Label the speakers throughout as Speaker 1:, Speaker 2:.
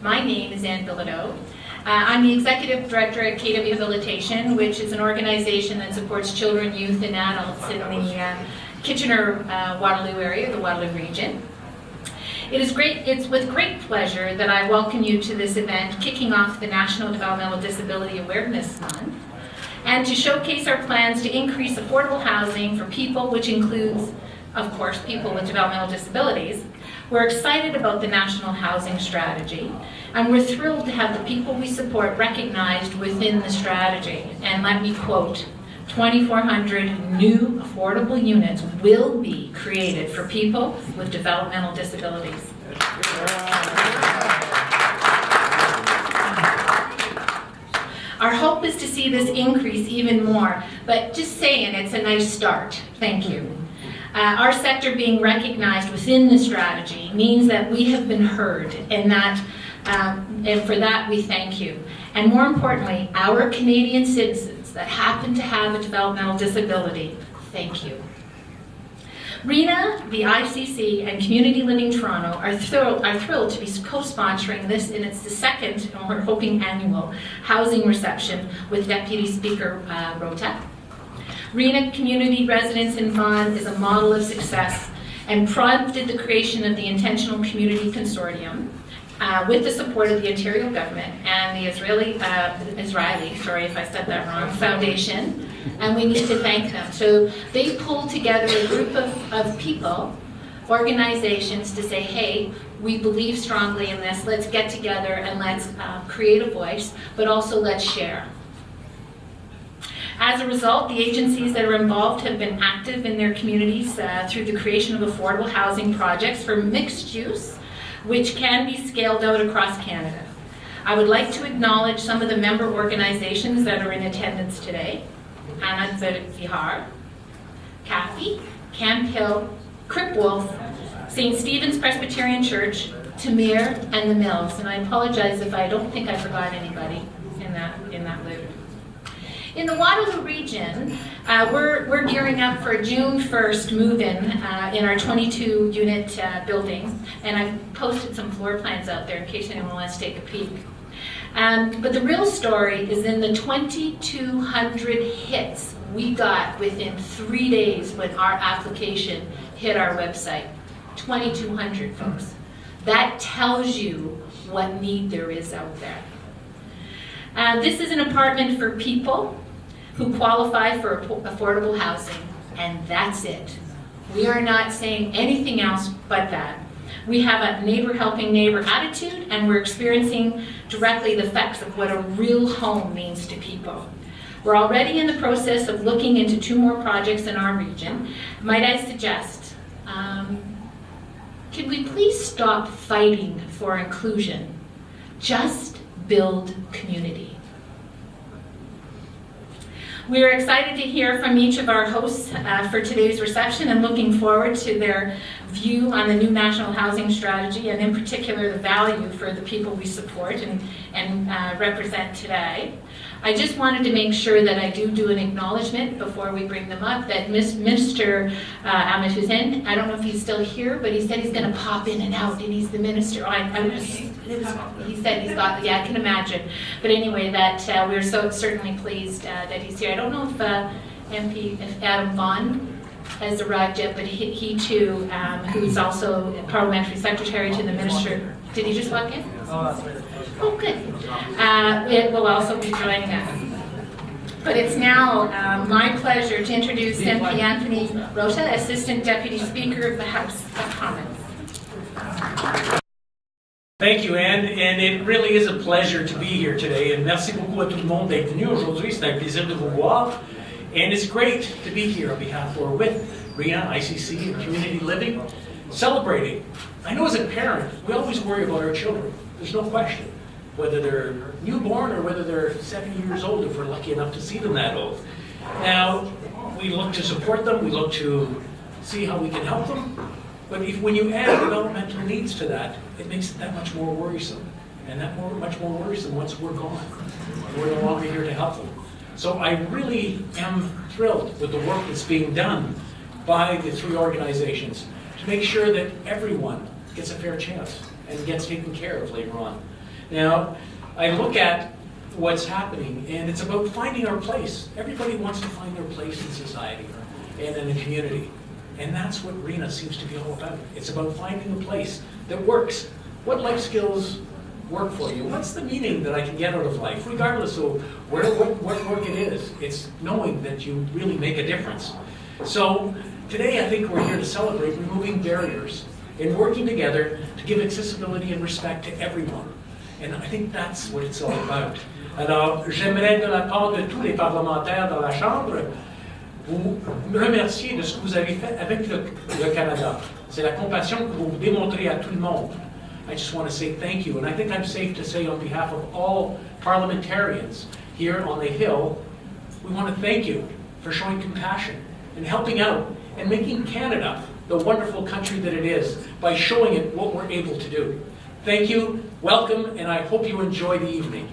Speaker 1: My name is Anne Bilodeau. I'm the Executive Director at KW Rehabilitation, which is an organization that supports children, youth, and adults in the Kitchener-Waterloo area, the Waterloo region. It's with great pleasure that I welcome you to this event, kicking off the National Developmental Disability Awareness Month, and to showcase our plans to increase affordable housing for people, which includes, of course, people with developmental disabilities. We're excited about the National Housing Strategy, and we're thrilled to have the people we support recognized within the strategy. And let me quote, 2,400 new affordable units will be created for people with developmental disabilities. Our hope is to see this increase even more, but just saying it's a nice start. Thank you. Our sector being recognized within the strategy means that we have been heard, and for that we thank you. And more importantly, our Canadian citizens that happen to have a developmental disability, thank you. Reena, the ICC, and Community Living Toronto are thrilled to be co-sponsoring this, and it's the second, and we're hoping annual, housing reception with Deputy Speaker Rota. Reena Community Residence in Vaughan is a model of success and prompted the creation of the Intentional Community Consortium with the support of the Ontario government and the Israeli, sorry if I said that wrong, Foundation, and we need to thank them. So they pulled together a group of people, organizations to say, hey, we believe strongly in this, let's get together and let's create a voice, but also let's share. As a result, the agencies that are involved have been active in their communities through the creation of affordable housing projects for mixed use, which can be scaled out across Canada. I would like to acknowledge some of the member organizations that are in attendance today. Anna Vihar, Kathy, Camp Hill, Crip Wolf, St. Stephen's Presbyterian Church, Tamir, and the Mills. And I apologize if I don't think I forgot anybody in that loop. In the Waterloo region, we're gearing up for a June 1st move-in in our 22-unit building, and I've posted some floor plans out there in case anyone wants to take a peek. But the real story is in the 2,200 hits we got within 3 days when our application hit our website. 2,200, folks. That tells you what need there is out there. This is an apartment for people who qualify for affordable housing, and that's it. We are not saying anything else but that. We have a neighbor helping neighbor attitude, and we're experiencing directly the effects of what a real home means to people. We're already in the process of looking into 2 more projects in our region. Might I suggest, could we please stop fighting for inclusion? Just build community. We are excited to hear from each of our hosts for today's reception and looking forward to their view on the new National Housing Strategy, and in particular the value for the people we support and represent today. I just wanted to make sure that I do an acknowledgement before we bring them up that Minister Ahmed Hussein, I don't know if he's still here, but he said he's going to pop in and out, and he's the minister. He said he's got, yeah, I can imagine. But anyway, that we're so certainly pleased that he's here. I don't know if Adam Vaughan has arrived yet, but he too, who's also parliamentary secretary to the minister. Did he just walk in? Oh, good. It will also be joining us. But it's now my pleasure to introduce MP Anthony Rota, Assistant Deputy Speaker of the House of Commons.
Speaker 2: Thank you, Anne, and it really is a pleasure to be here today. And merci beaucoup à tout le monde d'être venu aujourd'hui. C'est un plaisir de vous voir. And it's great to be here on behalf or with Reena, ICC, and Community Living, celebrating. I know as a parent, we always worry about our children. There's no question. Whether they're newborn or whether they're 70 years old, if we're lucky enough to see them that old. Now, we look to support them, we look to see how we can help them, but when you add developmental needs to that, it makes it that much more worrisome. And much more worrisome once we're gone. We're no longer here to help them. So I really am thrilled with the work that's being done by the 3 organizations to make sure that everyone gets a fair chance and gets taken care of later on. Now, I look at what's happening, and it's about finding our place. Everybody wants to find their place in society and in the community. And that's what Reena seems to be all about. It's about finding a place that works. What life skills work for you? What's the meaning that I can get out of life, regardless of what work it is? It's knowing that you really make a difference. So today I think we're here to celebrate removing barriers and working together to give accessibility and respect to everyone. And I think that's what it's all about. Alors, j'aimerais de la part de tous les parlementaires dans la Chambre vous remercier de ce que vous avez fait avec le Canada. C'est la compassion que vous démontrez à tout le monde. I just want to say thank you, and I think I'm safe to say on behalf of all parliamentarians here on the Hill, we want to thank you for showing compassion and helping out and making Canada the wonderful country that it is by showing it what we're able to do. Thank you, welcome, and I hope you enjoy the evening.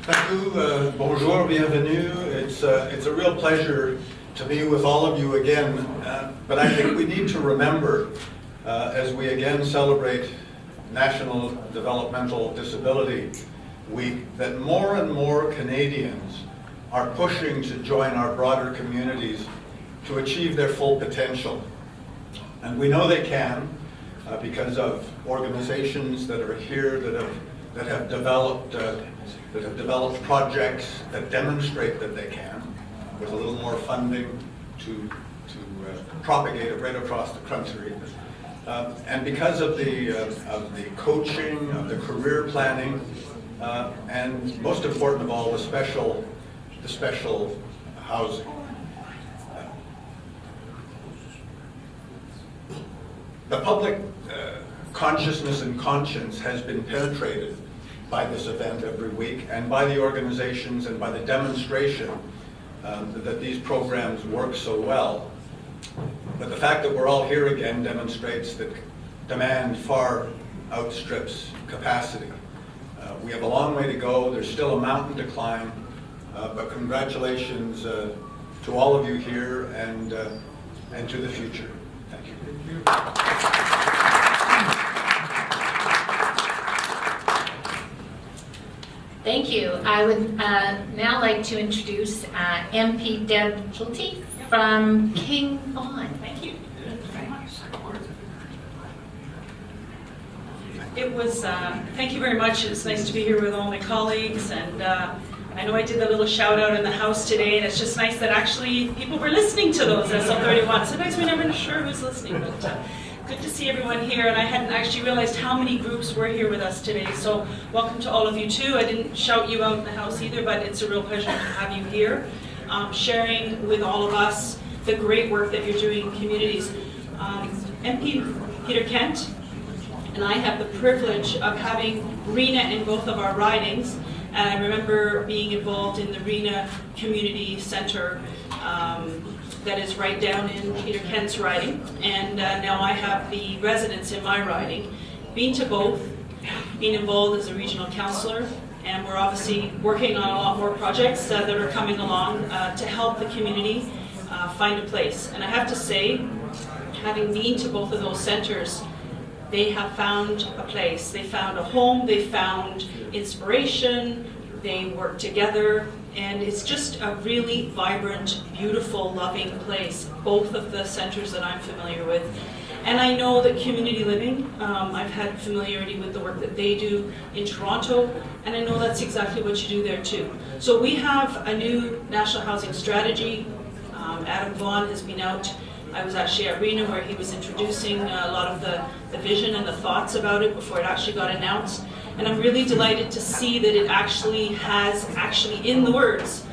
Speaker 3: Thank you. Bonjour, bienvenue. It's a real pleasure to be with all of you again. But I think we need to remember, as we again celebrate National Developmental Disability Week, that more and more Canadians are pushing to join our broader communities to achieve their full potential. And we know they can because of organizations that are here that have developed projects that demonstrate that they can, with a little more funding to propagate it right across the country. And because of the coaching, of the career planning, and most important of all, the special housing. The public consciousness and conscience has been penetrated by this event every week, and by the organizations and by the demonstration that these programs work so well. But the fact that we're all here again demonstrates that demand far outstrips capacity. We have a long way to go. There's still a mountain to climb, but congratulations to all of you here and to the future. Thank you.
Speaker 1: Thank you. I would now like to introduce MP Deb Schulte from King Vaughan. Thank you.
Speaker 4: It was, thank you very much. It's nice to be here with all my colleagues, and I know I did the little shout out in the House today, and it's just nice that actually people were listening to those SL31. Sometimes we're never sure who's listening, but good to see everyone here, and I hadn't actually realized how many groups were here with us today, so welcome to all of you too. I didn't shout you out in the House either, but it's a real pleasure to have you here, sharing with all of us the great work that you're doing in communities. MP Peter Kent and I have the privilege of having Reena in both of our ridings, and I remember being involved in the Reena Community Center that is right down in Peter Kent's riding, and now I have the residents in my riding. Been to both, been involved as a regional councillor, and we're obviously working on a lot more projects that are coming along to help the community find a place. And I have to say, having been to both of those centres, they have found a place. They found a home, they found inspiration, they work together, and it's just a really vibrant, beautiful, loving place, both of the centres that I'm familiar with. And I know that community living, I've had familiarity with the work that they do in Toronto, and I know that's exactly what you do there too. So we have a new national housing strategy. Adam Vaughan has been out. I was actually at Reena where he was introducing a lot of the vision and the thoughts about it before it actually got announced. And I'm really delighted to see that it actually has, in the words,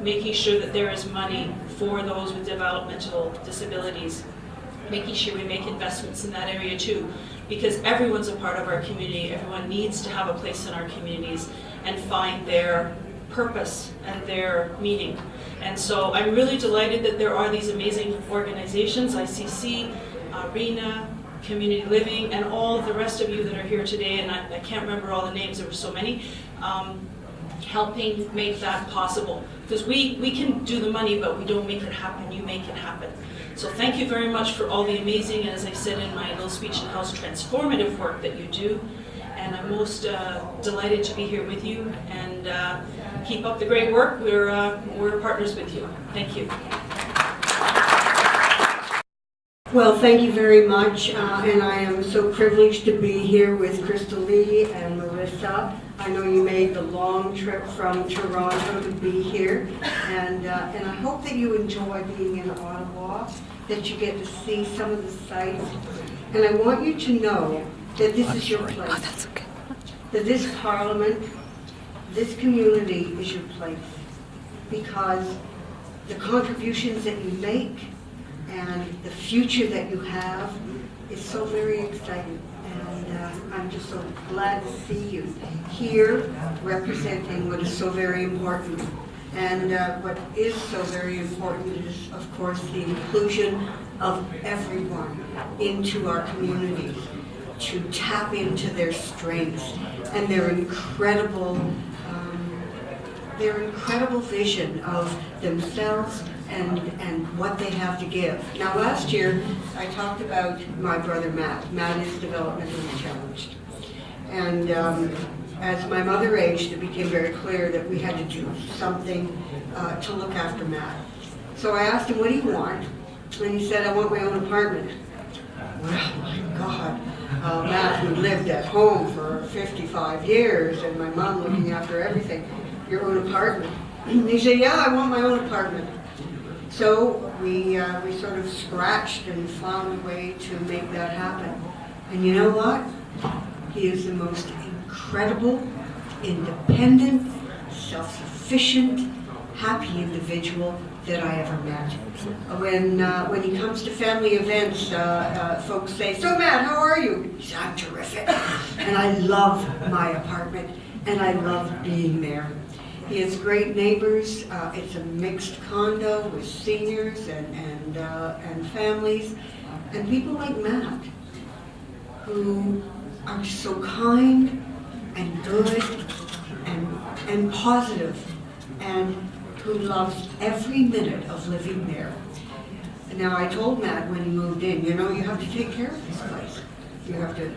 Speaker 4: making sure that there is money for those with developmental disabilities, making sure we make investments in that area too, because everyone's a part of our community. Everyone needs to have a place in our communities and find their purpose and their meaning. And so I'm really delighted that there are these amazing organizations, ICC, Reena, Community Living, and all of the rest of you that are here today, and I can't remember all the names, there were so many, helping make that possible. Because we can do the money, but we don't make it happen. You make it happen. So thank you very much for all the amazing, as I said in my little speech in House, transformative work that you do. And I'm most delighted to be here with you. And keep up the great work. We're partners with you. Thank you.
Speaker 5: Well, thank you very much, and I am so privileged to be here with Crystal Lee and Marissa. I know you made the long trip from Toronto to be here, and I hope that you enjoy being in Ottawa, that you get to see some of the sites. And I want you to know that this is your place. Oh, that's okay. That this Parliament, this community is your place, because the contributions that you make and the future that you have is so very exciting. And I'm just so glad to see you here representing what is so very important. And what is so very important is, of course, the inclusion of everyone into our communities, to tap into their strengths and their incredible vision of themselves and what they have to give. Now, last year, I talked about my brother Matt. Matt is developmentally challenged. And as my mother aged, it became very clear that we had to do something to look after Matt. So I asked him, what do you want? And he said, I want my own apartment. Well, my God. Matt, who lived at home for 55 years, and my mom looking after everything, your own apartment. He said, yeah, I want my own apartment. So we sort of scratched and found a way to make that happen. And you know what? He is the most incredible, independent, self-sufficient, happy individual that I ever met. When he comes to family events, folks say, so Matt, how are you? He said, I'm terrific. And I love my apartment, and I love being there. He has great neighbors. It's a mixed condo with seniors and families, and people like Matt, who are so kind and good and positive, and who loves every minute of living there. Now, I told Matt when he moved in, you know, you have to take care of this place. You have to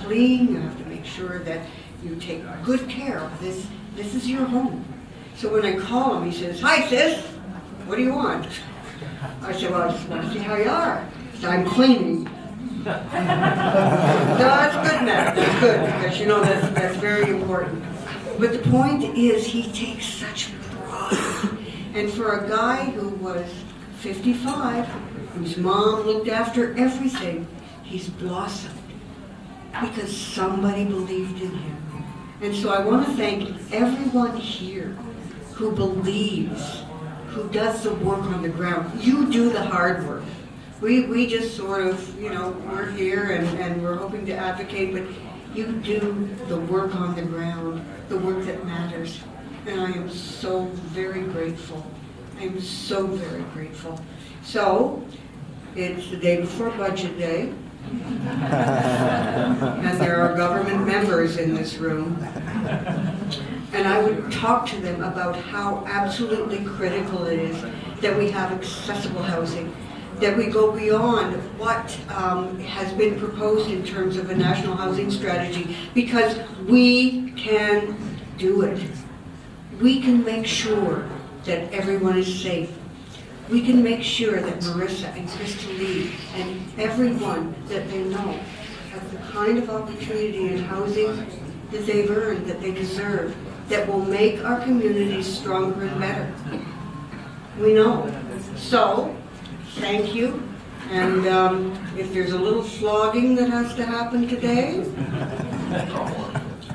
Speaker 5: clean. You have to make sure that you take good care of this. This is your home. So when I call him, he says, hi, sis, what do you want? I said, well, I just want to see how you are. He said, I'm cleaning. No, that's good, Matt. That's good, because, you know, that's very important. But the point is, he takes such pride. And for a guy who was 55, whose mom looked after everything, he's blossomed because somebody believed in him. And so I want to thank everyone here who believes, who does the work on the ground. You do the hard work. We just sort of, you know, we're here and we're hoping to advocate, but you do the work on the ground, the work that matters. And I am so very grateful. I'm so very grateful. So, it's the day before Budget Day. And there are government members in this room. And I would talk to them about how absolutely critical it is that we have accessible housing, that we go beyond what has been proposed in terms of a national housing strategy, because we can do it. We can make sure that everyone is safe. We can make sure that Marissa and Crystal Lee and everyone that they know have the kind of opportunity in housing that they've earned, that they deserve, that will make our communities stronger and better. We know. So, thank you. And if there's a little flogging that has to happen today,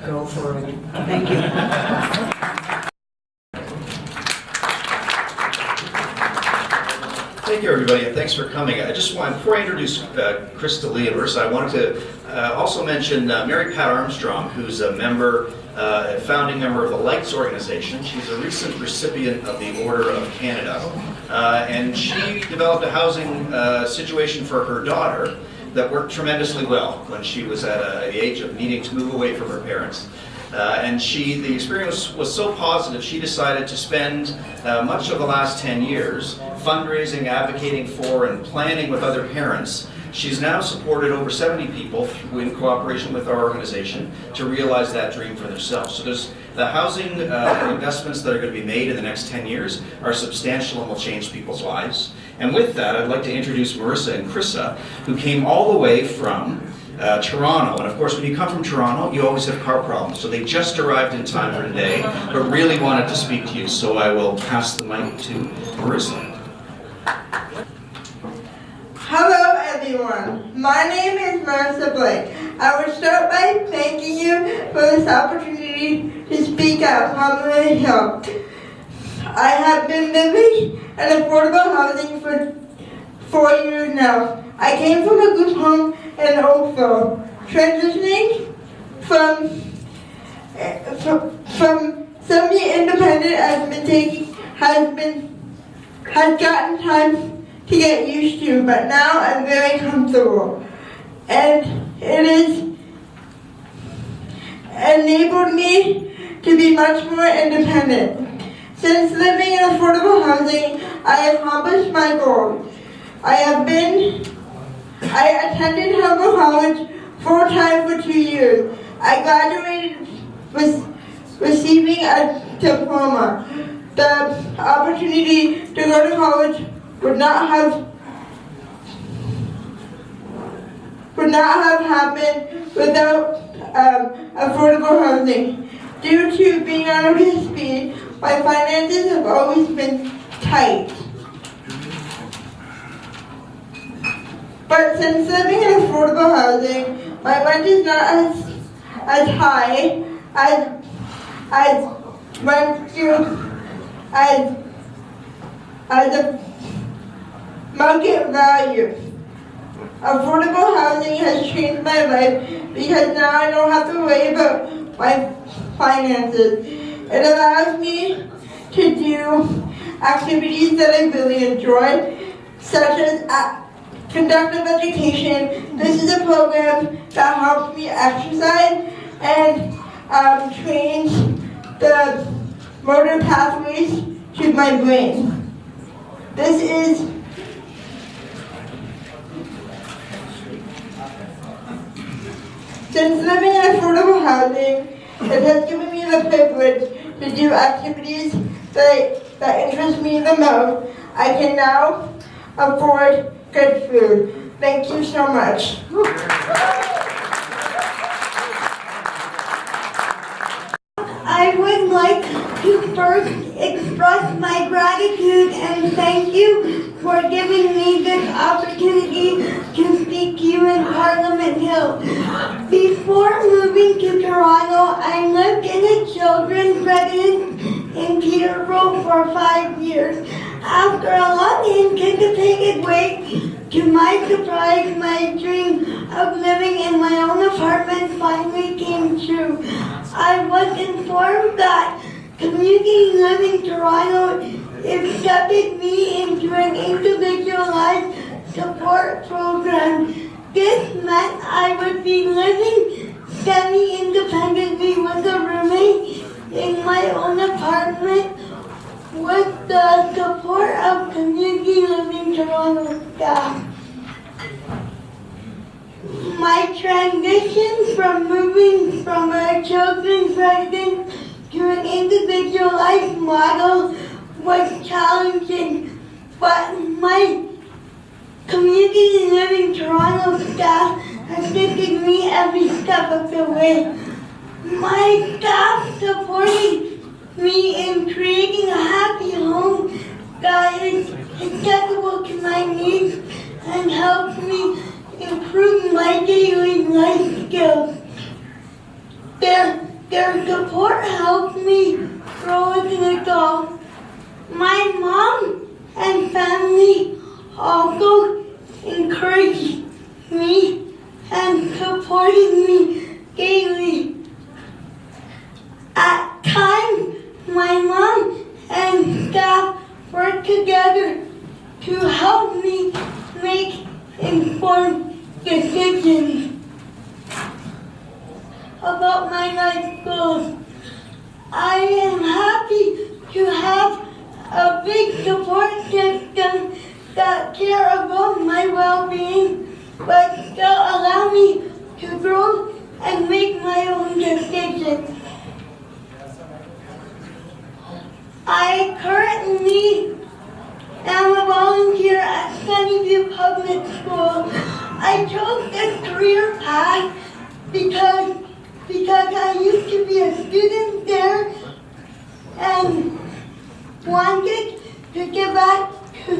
Speaker 5: go for it. Thank you.
Speaker 6: Thank you, everybody, and thanks for coming. I just want, before I introduce Crystal Lee and Marissa, I wanted to also mention Mary Pat Armstrong, who's a member, founding member of the Lights organization. She's a recent recipient of the Order of Canada, and she developed a housing situation for her daughter that worked tremendously well when she was at the age of needing to move away from her parents. And the experience was so positive, she decided to spend much of the last 10 years fundraising, advocating for, and planning with other parents. She's now supported over 70 people in cooperation with our organization to realize that dream for themselves. So there's the housing investments that are going to be made in the next 10 years are substantial and will change people's lives. And with that, I'd like to introduce Marissa and Krissa, who came all the way from Toronto. And of course, when you come from Toronto, you always have car problems. So they just arrived in time for today, but really wanted to speak to you. So I will pass the mic to Marissa.
Speaker 7: Hello everyone, my name is Marissa Blake. I will start by thanking you for this opportunity to speak at Honolulu Hill. I have been living in affordable housing for 4 years now. I came from a group home in Oakville. Transitioning from semi-independent has gotten time to get used to, but now I'm very comfortable. And it has enabled me to be much more independent. Since living in affordable housing, I have accomplished my goals. I attended Humboldt College full-time for 2 years. I graduated with receiving a diploma. The opportunity to go to college would not have happened without affordable housing. Due to being on a speed, my finances have always been tight. But since living in affordable housing, my rent is not as high as the market value. Affordable housing has changed my life because now I don't have to worry about my finances. It allows me to do activities that I really enjoy, such as conductive education. This is a program that helps me exercise and trains the motor pathways to my brain. Since living in affordable housing, it has given me the privilege to do activities that interest me the most. I can now afford good food. Thank you so much.
Speaker 8: I would like to first express my gratitude and thank you for giving me this opportunity to speak to you in Parliament Hill. Before moving to Toronto, I lived in a children's residence in Peterborough for 5 years. After a long anticipated wait, to my surprise, my dream of living in my own apartment finally came true. I was informed that Community Living Toronto accepted me into an individualized support program. This meant I would be living semi-independently with a roommate in my own apartment with the support of Community Living Toronto staff. My transition from moving from a children's residence to an individualized model was challenging, but my Community Living Toronto staff assisted me every step of the way. My staff supported me in creating a happy home that is accessible to my needs and helps me improve my daily life skills. Their support helped me grow as an adult. My mom and family also encouraged me and supported me daily. At times, my mom and staff worked together to help me make informed decisions about about my life goals. I am happy to have a big support system that care about my well-being, but still allow me to grow and make my own decisions. I currently am a volunteer at Sunnyview Public School. I chose this career path because I used to be a student there and wanted to give back to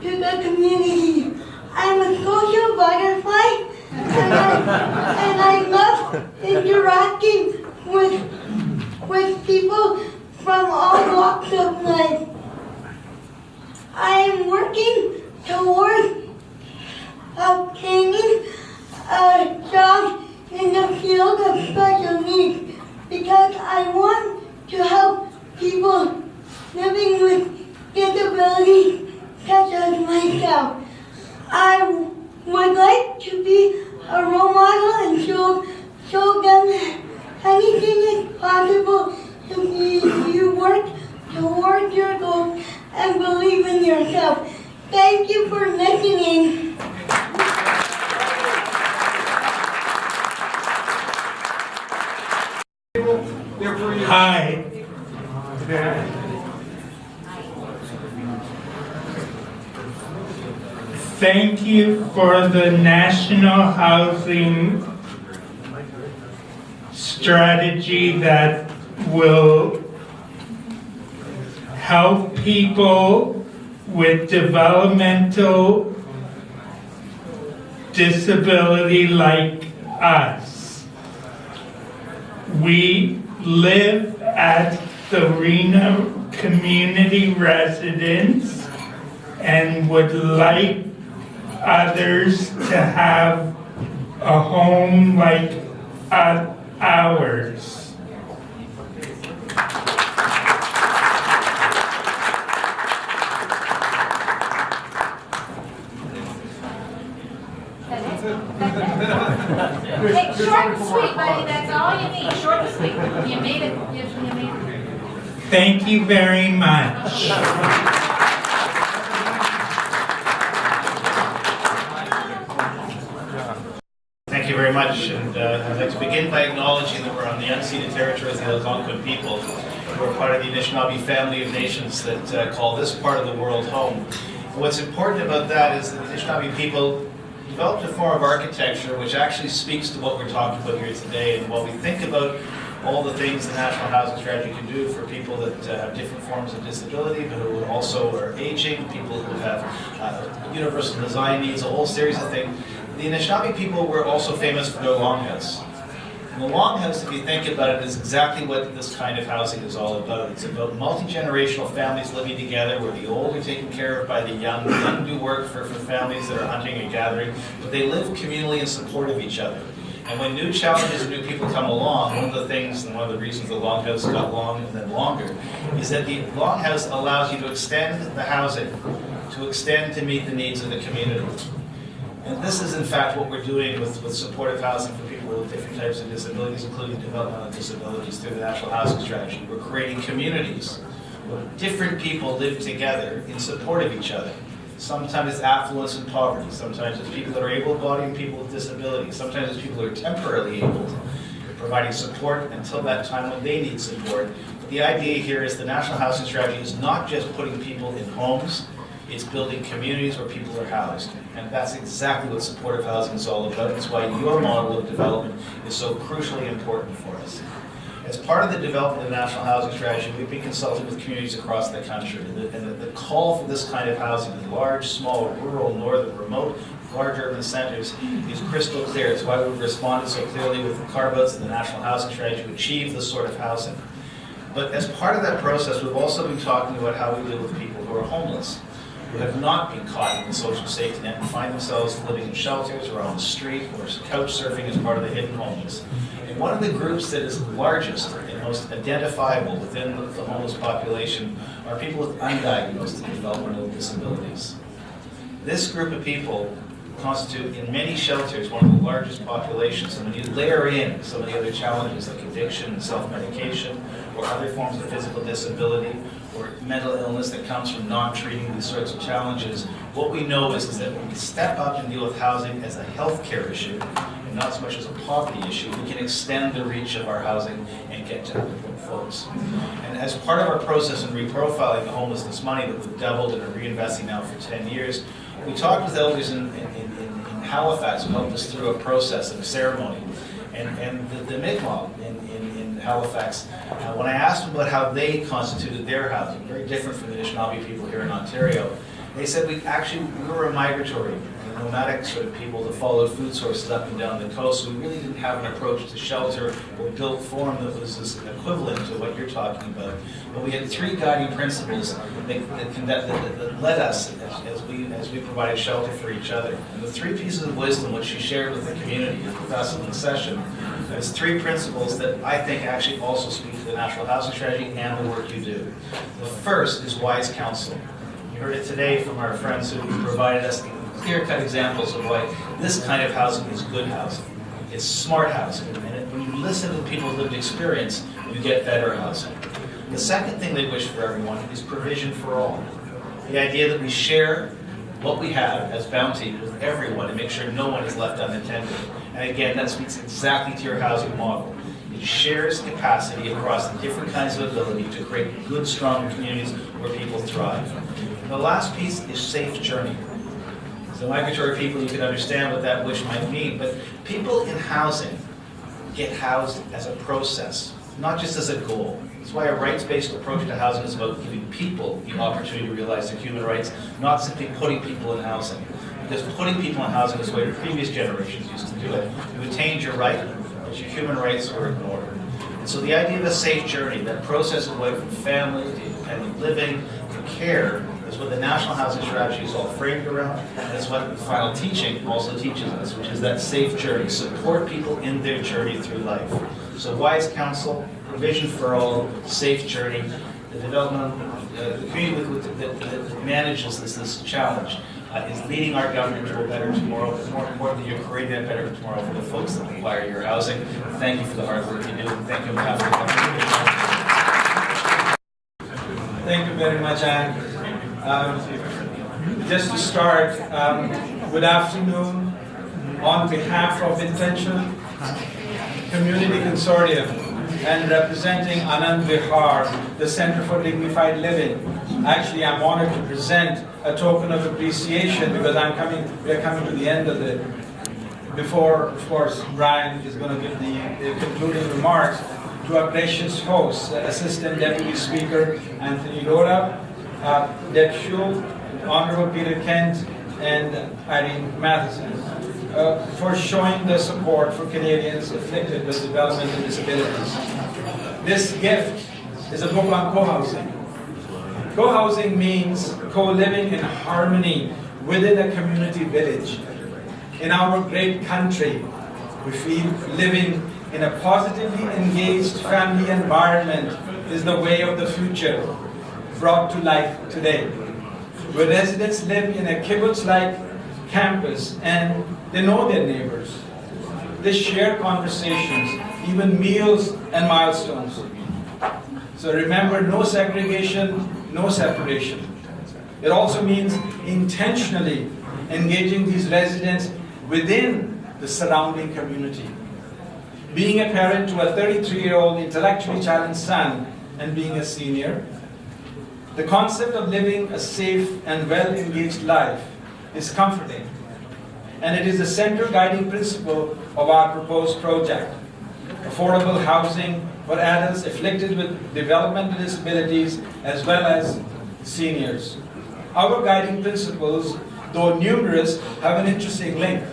Speaker 8: the community. I'm a social butterfly and I love interacting with people from all walks of life. I am working towards obtaining a job in the field of special needs because I want to help people living with disabilities such as myself. I would like to be a role model and show them anything is possible if you work towards your goals and believe in yourself. Thank you for listening.
Speaker 9: Hi. Thank you for the national housing strategy that will help people with developmental disability like us. We live at the Reena community residence and would like others to have a home like ours.
Speaker 1: Hey, short and sweet, buddy, that's all you need, short and sweet. You made it, you made it.
Speaker 9: Thank you very much.
Speaker 6: Thank you very much, and I'd like to begin by acknowledging that we're on the unceded territories of the Algonquin people. We're part of the Anishinaabe family of nations that call this part of the world home. And what's important about that is that the Anishinaabe people developed a form of architecture which actually speaks to what we're talking about here today. And while we think about all the things the National Housing Strategy can do for people that have different forms of disability, but who also are aging, people who have universal design needs, a whole series of things, the Anishinaabe people were also famous for their longhouse. And the longhouse, if you think about it, is exactly what this kind of housing is all about. It's about multi-generational families living together where the old are taken care of by the young. The young do work for families that are hunting and gathering, but they live communally in support of each other. And when new challenges and new people come along, one of the things and one of the reasons the longhouse got long and then longer is that the longhouse allows you to extend the housing, to extend to meet the needs of the community. And this is in fact what we're doing with supportive housing for people with different types of disabilities, including developmental disabilities through the National Housing Strategy. We're creating communities where different people live together in support of each other. Sometimes it's affluence and poverty. Sometimes it's people that are able-bodied and people with disabilities. Sometimes it's people who are temporarily able, providing support until that time when they need support. But the idea here is the National Housing Strategy is not just putting people in homes, it's building communities where people are housed. And that's exactly what supportive housing is all about. It's why your model of development is so crucially important for us. As part of the development of the National Housing Strategy, we've been consulting with communities across the country. And the call for this kind of housing in large, small, rural, northern, remote, large urban centers is crystal clear. It's why we've responded so clearly with the carve-outs in the National Housing Strategy to achieve this sort of housing. But as part of that process, we've also been talking about how we deal with people who are homeless, who have not been caught in the social safety net and find themselves living in shelters or on the street or couch surfing as part of the hidden homeless. And one of the groups that is largest and most identifiable within the homeless population are people with undiagnosed developmental disabilities. This group of people constitute in many shelters one of the largest populations. And when you layer in some of the other challenges like addiction, self-medication, or other forms of physical disability, or mental illness that comes from not treating these sorts of challenges, what we know is that when we step up and deal with housing as a healthcare issue, and not so much as a poverty issue, we can extend the reach of our housing and get to other folks. And as part of our process in reprofiling the homelessness money that we've doubled and are reinvesting now for 10 years, we talked with elders in Halifax who helped us through a process and a ceremony. And the Mi'kmaq in Halifax, when I asked them about how they constituted their housing, very different from the Anishinaabe people here in Ontario, they said we were a migratory, nomadic sort of people that followed food sources up and down the coast. So we really didn't have an approach to shelter or built form that was this equivalent to what you're talking about. But we had 3 guiding principles that led us as we provided shelter for each other. And the 3 pieces of wisdom which she shared with the community with us in the session, there's 3 principles that I think actually also speak to the National Housing Strategy and the work you do. The first is wise counsel. You heard it today from our friends who provided us clear-cut examples of why this kind of housing is good housing. It's smart housing. And when you listen to people's lived experience, you get better housing. The second thing they wish for everyone is provision for all. The idea that we share what we have as bounty with everyone and make sure no one is left unattended. And again, that speaks exactly to your housing model. It shares capacity across the different kinds of ability to create good, strong communities where people thrive. And the last piece is safe journey. So migratory people, you can understand what that wish might mean, but people in housing get housed as a process, not just as a goal. That's why a rights-based approach to housing is about giving people the opportunity to realize their human rights, not simply putting people in housing. Because putting people in housing is the way the previous generations used to do it. You attained your right, but your human rights were ignored. And so the idea of a safe journey, that process of away from family, to independent living, to care, is what the National Housing Strategy is all framed around, and it's what the final teaching also teaches us, which is that safe journey. Support people in their journey through life. So wise counsel, provision for all, safe journey, the development, the community that manages this challenge is leading our government to a better tomorrow, but more importantly, you're creating a better tomorrow for the folks that require your housing. Thank you for the hard work you do, and thank you on behalf of the government.
Speaker 10: Thank you very much, Anne. Just to start, good afternoon. On behalf of Intentional Community Consortium and representing Anand Vihar, the Center for Dignified Living, actually I'm honored to present a token of appreciation because we are coming to the end of it. Before, of course, Brian is going to give the concluding remarks, to our gracious hosts, Assistant Deputy Speaker Anthony Rota, Deb Schul, Honorable Peter Kent, and Irene Matheson, for showing the support for Canadians afflicted with developmental disabilities. This gift is a book on co-housing. Co-housing means co-living in harmony within a community village. In our great country, we feel living in a positively engaged family environment is the way of the future, brought to life today, where residents live in a kibbutz-like campus and they know their neighbors. They share conversations, even meals and milestones. So remember, no segregation, no separation. It also means intentionally engaging these residents within the surrounding community. Being a parent to a 33-year-old intellectually challenged son and being a senior, the concept of living a safe and well-engaged life is comforting, and it is the central guiding principle of our proposed project. Affordable housing for adults afflicted with developmental disabilities as well as seniors. Our guiding principles, though numerous, have an interesting link.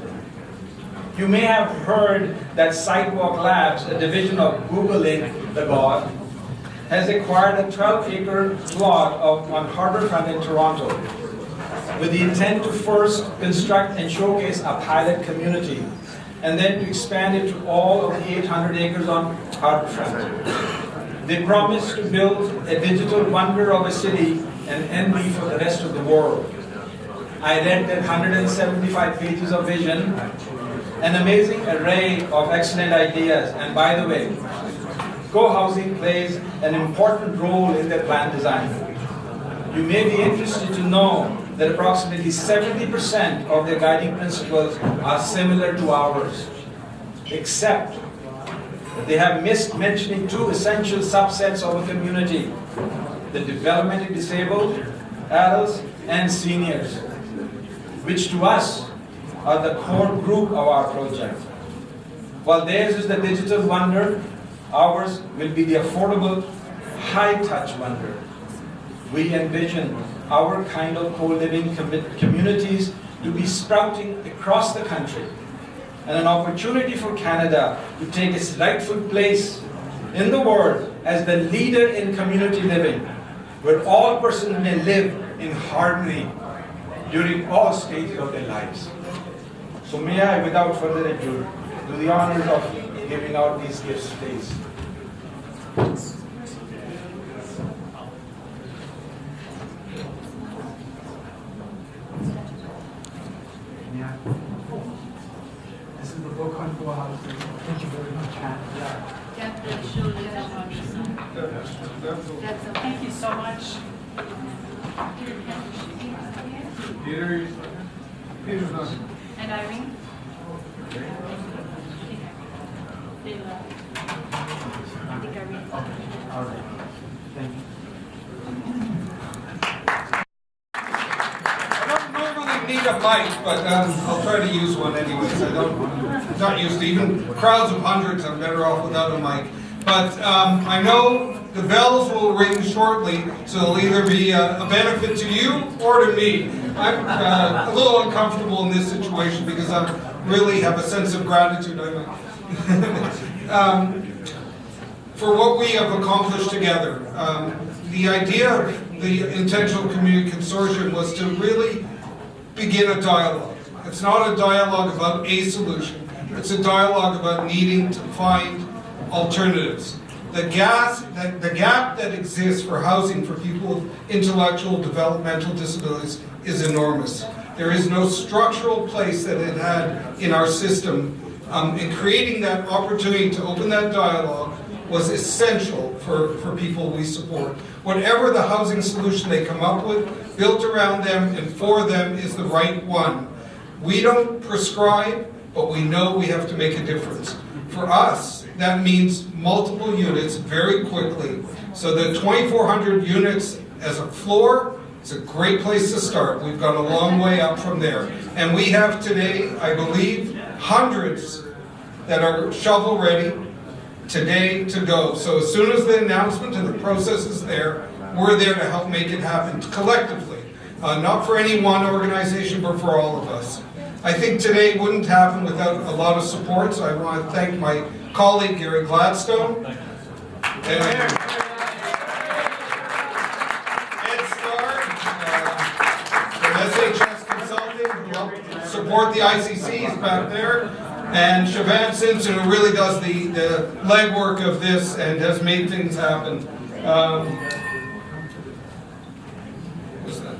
Speaker 10: You may have heard that Sidewalk Labs, a division of Google Inc., the God, has acquired a 12-acre plot on Harbourfront in Toronto with the intent to first construct and showcase a pilot community and then to expand it to all of the 800 acres on Harbourfront. They promise to build a digital wonder of a city and envy for the rest of the world. I read that 175 pages of vision, an amazing array of excellent ideas. And by the way, co-housing plays an important role in their plan design. You may be interested to know that approximately 70% of their guiding principles are similar to ours, except that they have missed mentioning two essential subsets of a community: the developmentally disabled, adults, and seniors, which to us are the core group of our project. While theirs is the digital wonder, ours will be the affordable, high-touch wonder. We envision our kind of co-living communities to be sprouting across the country, and an opportunity for Canada to take its rightful place in the world as the leader in community living, where all persons may live in harmony during all stages of their lives. So may I, without further ado, do the honors of giving out these gifts, please.
Speaker 11: This is the book on co-housing. Thank you very much.
Speaker 4: Thank you so much.
Speaker 11: Peter's not.
Speaker 1: And Irene?
Speaker 11: All right. Thank you.
Speaker 12: I don't normally need a mic, but I'll try to use one anyways. I'm not used to even crowds of hundreds. I'm better off without a mic. But I know the bells will ring shortly, so it'll either be a benefit to you or to me. I'm a little uncomfortable in this situation because I really have a sense of gratitude. For what we have accomplished together. The idea of the Intentional Community Consortium was to really begin a dialogue. It's not a dialogue about a solution. It's a dialogue about needing to find alternatives. The gap that exists for housing for people with intellectual developmental disabilities is enormous. There is no structural place that it had in our system. And creating that opportunity to open that dialogue was essential for people we support. Whatever the housing solution they come up with, built around them and for them is the right one. We don't prescribe, but we know we have to make a difference. For us, that means multiple units very quickly. So the 2,400 units as a floor, it's a great place to start. We've got a long way up from there. And we have today, I believe, hundreds that are shovel ready today to go. So as soon as the announcement and the process is there, we're there to help make it happen collectively. Not for any one organization, but for all of us. I think today wouldn't happen without a lot of support, so I want to thank my colleague Gary Gladstone. And Ed Starr from SHS Consulting, who helped support the ICC, is back there. And Siobhan Simpson, who really does the legwork of this and has made things happen. What's that?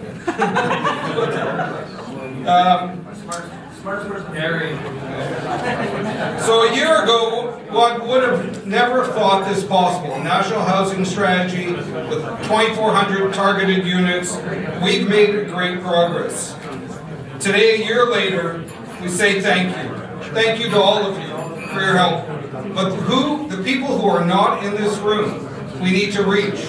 Speaker 12: So a year ago, one would have never thought this possible. A national housing strategy with 2,400 targeted units. We've made great progress. Today, a year later, we say thank you. Thank you to all of you for your help. But the people who are not in this room, we need to reach.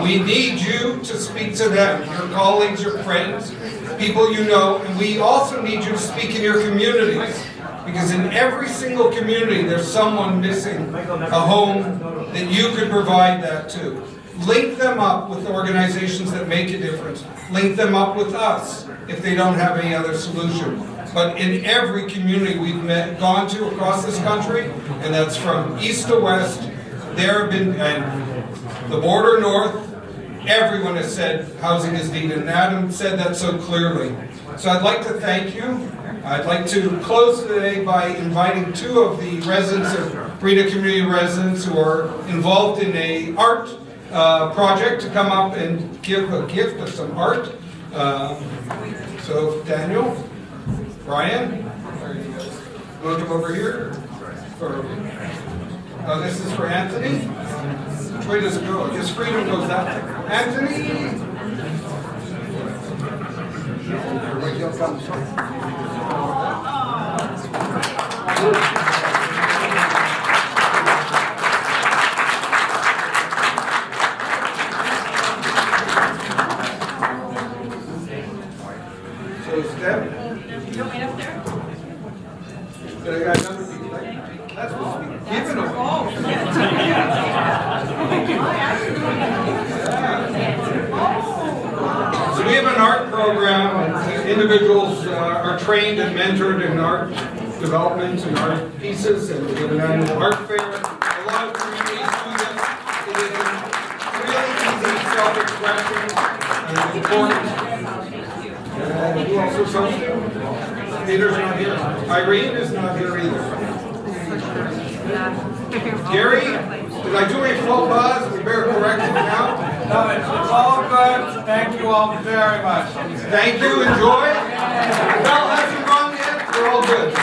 Speaker 12: We need you to speak to them, your colleagues, your friends, people you know, and we also need you to speak in your communities. Because in every single community, there's someone missing a home that you could provide that to. Link them up with organizations that make a difference. Link them up with us if they don't have any other solution. But in every community we've gone to across this country, and that's from east to west, there have been, and the border north, everyone has said housing is needed, and Adam said that so clearly. So I'd like to thank you. I'd like to close today by inviting two of the residents of Reena community residents who are involved in a art project to come up and give a gift of some art. So Daniel, Brian, want to come over here? This is for Anthony. Which way does it go? I guess freedom goes that way. Anthony! So Steph?
Speaker 4: You want me up there?
Speaker 12: Did I got another piece? That's supposed to be given away. So we have an art program. Individuals are trained and mentored in art development and art pieces, and we have an annual art fair. A lot of communities do this. It is really easy self-expression and important. Who else is on? Peter's not here. Irene is not here either. Gary, did I do any faux pas? We better correct it now.
Speaker 10: No, it's all good. Thank you all very much.
Speaker 12: Thank you. Enjoy. The bell hasn't rung yet. We're all good.